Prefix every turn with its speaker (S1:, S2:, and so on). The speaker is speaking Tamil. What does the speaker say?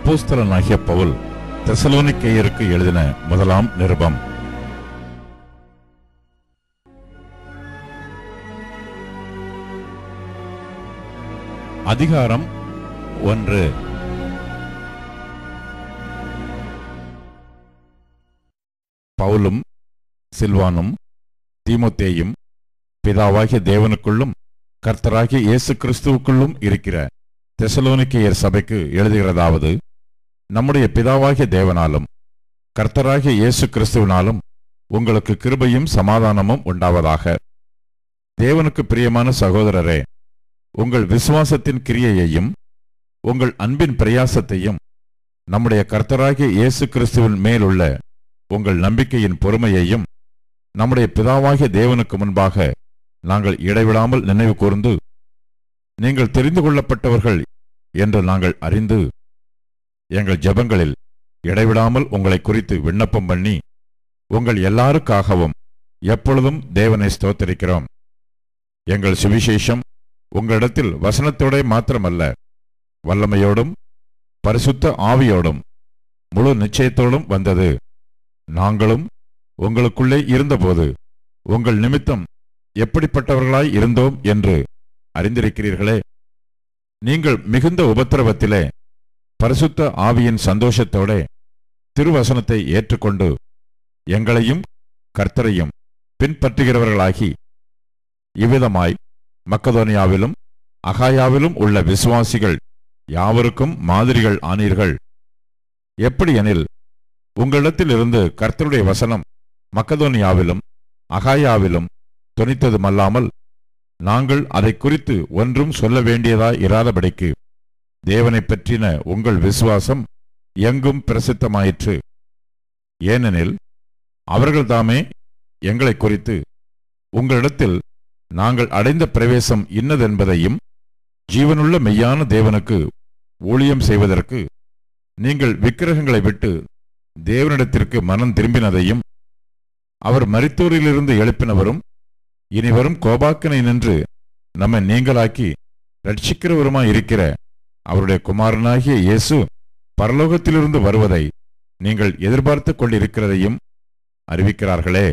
S1: அப்போஸ்தலனாகிய பவுல் தெசலோனிக்கேயருக்கு எழுதின முதலாம் நிருபம். அதிகாரம் 1. பவுலும் சில்வானும் தீமோத்தேயும் பிதாவாகிய தேவனுக்குள்ளும் கர்த்தராகிய இயேசு கிறிஸ்துவுக்குள்ளும் இருக்கிற தெசலோனிக்கேயர் சபைக்கு எழுதுகிறதாவது, நம்முடைய பிதாவாகிய தேவனாலும் கர்த்தராகிய இயேசு கிறிஸ்துவினாலும் உங்களுக்கு கிருபையும் சமாதானமும் உண்டாவதாக. தேவனுக்கு பிரியமான சகோதரரே, உங்கள் விசுவாசத்தின் கிரியையையும் உங்கள் அன்பின் பிரயாசத்தையும் நம்முடைய கர்த்தராகிய இயேசு கிறிஸ்துவின் மேலுள்ள உங்கள் நம்பிக்கையின் பொறுமையையும் நம்முடைய பிதாவாகிய தேவனுக்கு முன்பாக நாங்கள் இடைவிடாமல் நினைவு கூர்ந்து, நீங்கள் தெரிந்து கொள்ளப்பட்டவர்கள் என்று நாங்கள் அறிந்து எங்கள் ஜெபங்களில் இடைவிடாமல் உங்களை குறித்து விண்ணப்பம் பண்ணி உங்கள் எல்லாருக்காகவும் எப்பொழுதும் தேவனை ஸ்தோத்திரிக்கிறோம். எங்கள் சுவிசேஷம் உங்களிடத்தில் வசனத்தோட மாத்திரமல்ல, வல்லமையோடும் பரிசுத்த ஆவியோடும் முழு நிச்சயத்தோடும் வந்தது. நாங்களும் உங்களுக்குள்ளே இருந்தபோது உங்கள் நிமித்தம் எப்படிப்பட்டவர்களாய் இருந்தோம் என்று அறிந்திருக்கிறீர்களே. நீங்கள் மிகுந்த உபத்திரவத்திலே பரிசுத்த ஆவியின் சந்தோஷத்தோட திருவசனத்தை ஏற்றுக்கொண்டு எங்களையும் கர்த்தரையும் பின்பற்றுகிறவர்களாகி இவ்விதமாய் மக்கதோனியாவிலும் அகாயாவிலும் உள்ள விசுவாசிகள் யாவருக்கும் மாதிரிகள் ஆனீர்கள். எப்படியெனில், உங்களிடத்திலிருந்து கர்த்தருடைய வசனம் மக்கதோனியாவிலும் அகாயாவிலும் தொனித்ததுமல்லாமல் நாங்கள் அதை குறித்து ஒன்றும் சொல்ல வேண்டியதாய் இராதபடிக்கு தேவனை பற்றின உங்கள் விசுவாசம் எங்கும் பிரசித்தமாயிற்று. ஏனெனில் அவர்கள் தாமே எங்களை குறித்து உங்களிடத்தில் நாங்கள் அடைந்த பிரவேசம் இன்னதென்பதையும், ஜீவனுள்ள மெய்யான தேவனுக்கு ஊழியம் செய்வதற்கு நீங்கள் விக்கிரகங்களை விட்டு தேவனிடத்திற்கு மனம் திரும்பினதையும், அவர் மரித்தோரிலிருந்து எழுப்பினவரும் இனிவரும் கோபாக்கனை நின்று நம்மை நீங்களாக்கி ரட்சிக்கிறவருமாயிருக்கிற அவருடைய குமாரனாகிய இயேசு பரலோகத்திலிருந்து வருவதை நீங்கள் எதிர்பார்த்து கொண்டிருக்கிறதையும் அறிவிக்கிறார்களே.